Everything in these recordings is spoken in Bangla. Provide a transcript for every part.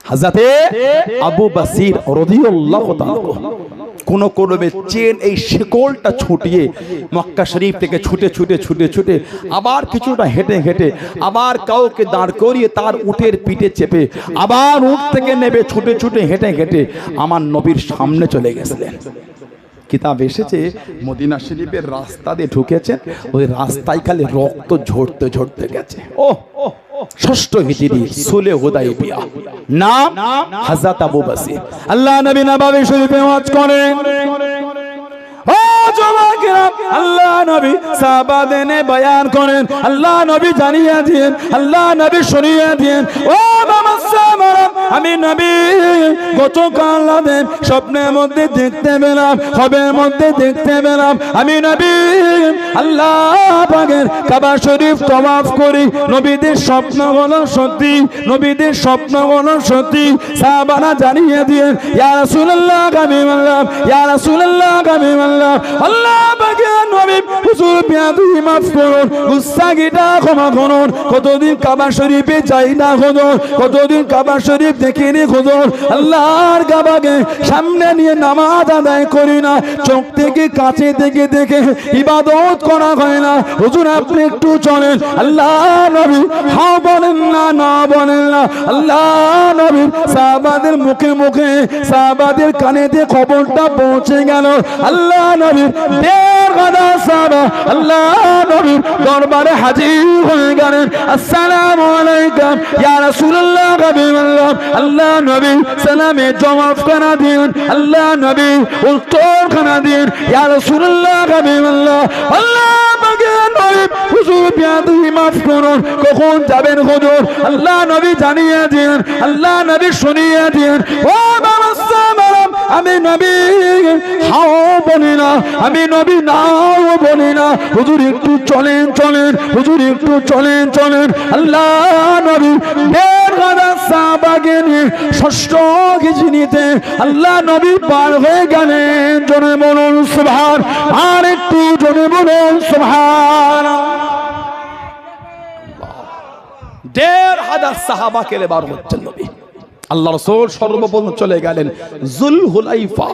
হযরতে আবু বসির রাদিয়াল্লাহু তাআলা কোন করবে চেন এই শিকলটা ছুটিয়ে মক্কা শরীফ থেকে ছুটে ছুটে ছুটে ছুটে আবার কিছুটা হেঁটে হেঁটে আবার কাউকে দাঁড় করিয়ে তার উটের পিঠে চেপে আবার উট থেকে নেবে ছুটে ছুটে হেঁটে হেঁটে আমার নবীর সামনে চলে গেছিলেন। কিতাব এসেছে মদিনা শরীফের রাস্তা দিয়ে ঢুকেছেন, ওই রাস্তায় খালি রক্ত ঝরতে ঝরতে গেছে। ষষ্ঠ হিজরি সুলে হুদাইবিয়া, নাম হযরত আবু বসির। আল্লাহ নবী নববী শরীফে ওয়াজ করেন, ও জওয়াকেরা, আল্লাহ নবী সাহাবাদের বয়ান করেন, আল্লাহ নবী জানিয়ে দিয়েন, আল্লাহ নবী শুনিয়ে দিয়েন, ও মামাসামারা, আমি নবী গতকাল রাতে স্বপ্নের মধ্যে দেখতে পেলাম, খবের মধ্যে দেখতে পেলাম, আমি নবী আল্লাহ পাকের কাবা শরীফ তওয়াফ করি, নবীদের স্বপ্ন হলো সত্যি, নবীদের স্বপ্ন হলো সত্যি। সাহাবারা জানিয়ে দিয়েন, ইয়া রাসূলুল্লাহ হাবিবাল্লাহ, ইয়া রাসূলুল্লাহ হাবিবাল্লাহ, আল্লাহ পাকের নবী হুজুর বিয়াদুই মাফ করুন, গুস্তাখিটা ক্ষমা করুন, কতদিন কাবা শরীফে যাই না হুজুর, কতদিন কাবা শরীফ দেখিনি হুজুর, আল্লাহর কাবাকে সামনে নিয়ে নামাজ আদায় করি না, চোখ থেকে কাছে থেকে দেখে ইবাদত করা হয় না, হুজুর আপনি একটু চলেন। আল্লাহ নবী হ্যাঁ বলেন না, না বলেন না। আল্লাহ নবী সাহাবাদের মুখে মুখে সাহাবাদের কানেতে খবরটা পৌঁছে গেল। আল্লাহ নবীর দেড় গাদা সাহাবা আল্লাহ নবীর দরবারে হাজির হয়ে গেলেন। আসসালামু আলাইকুম ইয়া রাসূলুল্লাহ হাবিবাল্লাহ, আল্লাহ নবী সালামে জবাব খানা দিন, আল্লাহ নবী উত্তর খানা দিন, ইয়া রাসূলুল্লাহ হাবিবাল্লাহ, আল্লাহ পাকের নবী হুজুর বিয়াদুই মাফ করুন, কখন যাবেন হুজুর, আল্লাহ নবী জানিয়ে দিন, আল্লাহ নবী শুনিয়ে দিন। ও মামাসামারা, আমি নবী হাও বলি না, আমি নবী নাও বলি না, হুজুর একটু চলেন চলেন, হুজুর একটু চলেন চলেন। আল্লাহ নবী দেড় গাদা সাহাবাকে নিয়ে ষষ্ঠ হিজরিতে আল্লাহ নবী পার হয়ে গেলেন। জোরে বলুন সুবহান, আর একটু জোরে বলুন সুবহান। দেড় হাজার সাহাবাকে বার হচ্ছেন নবী। আল্লাহ রাসূল সর্বপ্রথম চলে গেলেন জুল হুলাইফা,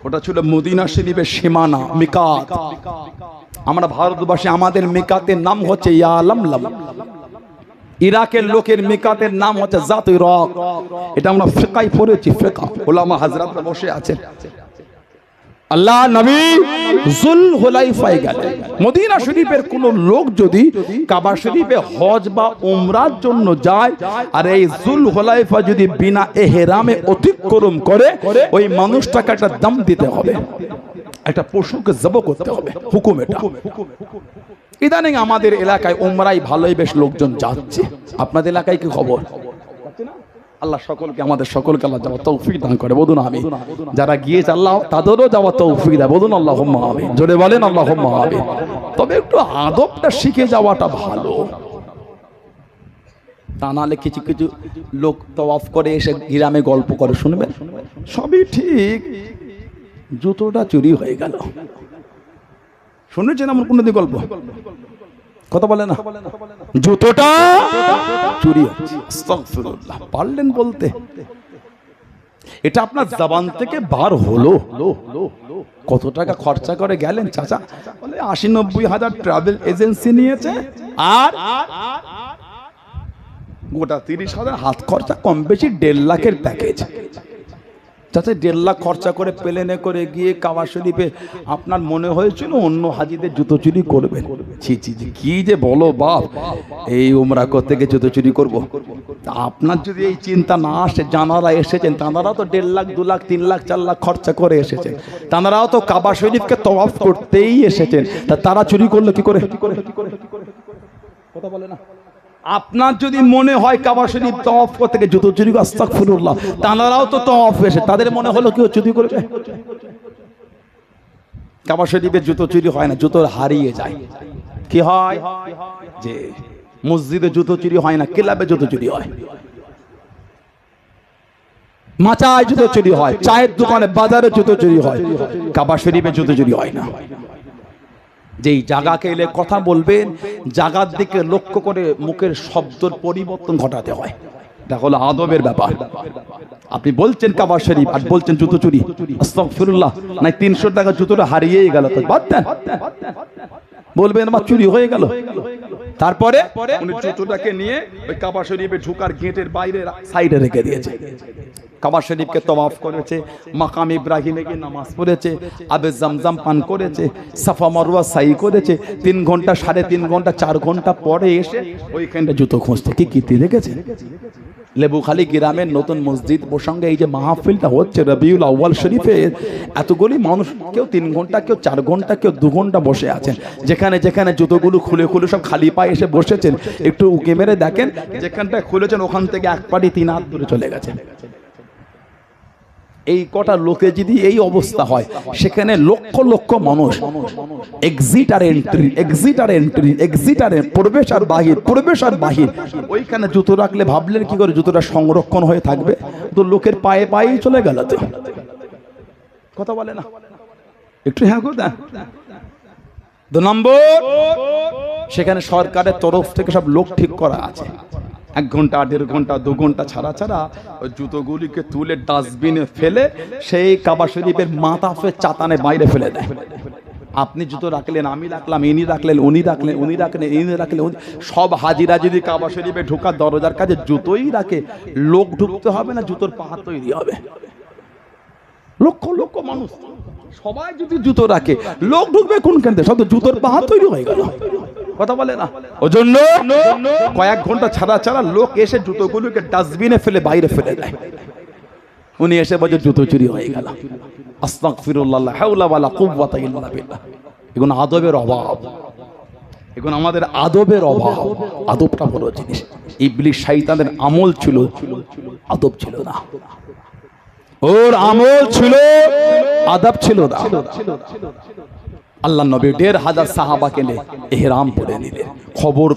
ওটা ছিল মদিনা শরীফের সীমানা, মিকাত। আমরা ভারতবাসী আমাদের মিকাতের নাম হচ্ছে ইয়া লামলাম, ইরাকের লোকের মিকাতের নাম হচ্ছে জাত ইরাক। এটা আমরা ফিকায় পড়েছি, ফিকা উলামা হযরতরা বসে আছেন। আল্লাহ নবী জুল হুলাইফায় গেলেন। মদিনা শরীফের কোন লোক যদি কাবা শরীফে হজ বা উমরার জন্য যায় আর এই জুল হুলাইফা যদি বিনা ইহরামে অতিক্রম করে, ওই মানুষটাকে একটা দাম দিতে হবে, একটা পশুকে জবাই করতে হবে, হুকুম এটা। ইদানিং আমাদের এলাকায় উমরায় ভালোই বেশ লোকজন যাচ্ছে, আপনাদের এলাকায় কি খবর? আল্লাহ সকলকে, আমাদের সকলকে আল্লাহ যাওয়ার তৌফিক দান করে, বলুন আমিন। যারা গিয়েছে আল্লাহ তাদেরও যাওয়ার তৌফিক দেয়, বলুন আল্লাহুম্মা আমিন। জোরে বলেন আল্লাহুম্মা আমিন। তবে একটু আদবটা শিখে যাওয়াটা ভালো, তা নাহলে কিছু কিছু লোক তওয়াফ করে এসে গ্রামে গল্প করে, শুনবেন সবই ঠিক, জুতোটা চুরি হয়ে গেল। শুনেছেন এমন কোনদিন গল্প? কথা বলে না, জুতোটা চুরি হচ্ছে। আস্তাগফিরুল্লাহ, পারলেন বলতে? এটা আপনার জবান থেকে বার হলো? কত টাকা খরচা করে গেলেন চাচা? বলে ৮০-৯০ হাজার ট্রাভেল এজেন্সি নিয়েছে, আর গোটা ৩০,০০০ হাত খরচা, কম বেশি ১.৫ লাখের প্যাকেজ। চাচা ১.৫ লাখ খরচা করে প্লেনে করে গিয়ে কাবা শরীফে আপনার মনে হয়েছিল অন্য হাজিদের জুতো চুরি করবেন? ছি ছি ছি, কি যে বলো বাপ, এই উমরা করতে গিয়ে জুতো চুরি করবো? আপনার যদি এই চিন্তা না আসে, জানারা এসেছেন, তাঁরাও তো ১.৫ লাখ, ২ লাখ, ৩ লাখ, ৪ লাখ খরচা করে এসেছেন, তাঁরাও তো কাবা শরীফকে তওয়াফ করতেই এসেছেন, তা তারা চুরি করলো কি করে? কথা বলে না। আপনার যদি মনে হয় কাবা শরীফ তওয়াফ করতে গিয়ে জুতো চুরি, আস্তাগফিরুল্লাহ, তাঁরাও তো তওয়াফ এসে, তাদের মনে হলো কেউ চুরি করবে? কাবা শরীফে জুতো চুরি হয় না, জুতো হারিয়ে যায়। কি হয়? যে মসজিদে জুতো চুরি হয় না, ক্লাবে জুতো চুরি হয়, মাচায় জুতো চুরি হয়, চায়ের দোকানে বাজারে জুতো চুরি হয়, কাবা শরীফে জুতো চুরি হয় না। যেই জায়গাকে এলে কথা বলবেন, জায়গার দিকে লক্ষ্য করে মুখের শব্দের পরিবর্তন ঘটাতে হয়। এটা হলো আদবের ব্যাপার। আপনি বলছেন কাবা শরীফ আর বলছেন জুতো চুরি, আস্তাগফিরুল্লাহ। নাই 300 টাকা জুতোটা হারিয়েই গেল, তো বাদ দেন, বলবেন আমার চুরি হয়ে গেল। তারপরে উনি জুতোটাকে নিয়ে ওই কাবা শরীফে ঢোকার গেটের বাইরে সাইডে রেখে দিয়েছে। কাবা শরীফকে তওয়াফ করেছে, মাকাম ইব্রাহিমে গিয়ে নামাজ পড়েছে, আবে জামজাম পান করেছে, সাফা মারওয়া সাই করেছে। 3 ঘন্টা 3.5 ঘন্টা 4 ঘন্টা পরে এসে ওইখানটা জুতো খুঁজতে কি কীর্তি দেখেছে? লেবুখালী গ্রামের নতুন মসজিদ প্রসঙ্গে এই যে মাহফিলটা হচ্ছে রবিউল আউয়াল শরীফে, এতগুলি মানুষ, কেউ 3 ঘন্টা, কেউ 4 ঘন্টা, কেউ 2 ঘন্টা বসে আছেন। যেখানে যেখানে জুতোগুলো খুলে খুলে সব খালি পায়ে এসে বসেছেন, একটু উঁকে মেরে দেখেন যেখানটায় খুলেছেন ওখান থেকে 1 পাটি 3 হাত দূরে চলে গেছে। এই কটা লোকে যদি এই অবস্থা হয়, সেখানে লক্ষ লক্ষ মানুষ এক্সিট আর এন্ট্রি, এক্সিট আর এন্ট্রি, এক্সিট আর প্রবেশ আর বাহির, প্রবেশ আর বাহির। ওইখানে জুতো রাখলে ভাবলেন কি করে জুতোটা সংরক্ষণ হয়ে থাকবে? তো লোকের পায়ে পায়েই চলে গেল। তো কথা বলে না একটু? হ্যাঁ গো, 2 নম্বর, সেখানে সরকারের তরফ থেকে সব লোক ঠিক করা আছে। 1 ঘন্টা 1.5 ঘন্টা 2 ঘন্টা ছাড়া ছাড়া ওই জুতোগুলিকে তুলে ডাস্টবিনে ফেলে সেই কাবা শরীফের মাথাফে চাতানে বাইরে ফেলে দেয়। আপনি জুতো রাখলেন, আমি রাখলাম, ইনি রাখলেন, উনি রাখলেন, উনি রাখলেন, ইনি রাখলেন, সব হাজিরা যদি কাবা শরীফে ঢোকার দরজার কাছে জুতোই রাখে, লোক ঢুকতে হবে না, জুতোর পাহাড় তৈরি হবে। লক্ষ লক্ষ মানুষ সবাই যদি জুতো রাখে, লোক ঢুকবে কোনখান থেকে? সব তো জুতোর পাহাড় তৈরি হয়ে গেল। কথা বলে না? ওজন্য কয়েক ঘন্টা ছাড়া ছাড়া লোক এসে জুতোগুলোকে ডাস্টবিনে ফেলে বাইরে ফেলে দেয়। উনি এসে বলে জুতো চুরি হয়ে গেল। আস্তাগফিরুল্লাহ, লা হাওলা ওয়ালা কুওয়াতা ইল্লা বিল্লাহ। এগুলো আদবের অভাব, এগুলো আমাদের আদবের অভাব। আদবটা বড় জিনিস। ইবলিস শয়তানের আমল ছিল, আদব ছিল না। ওর আমল ছিল, আদব ছিল না। আল্লাহ নবী 1500 সাহাবাকে নিয়ে ইহরাম পরে নিলেন। খবর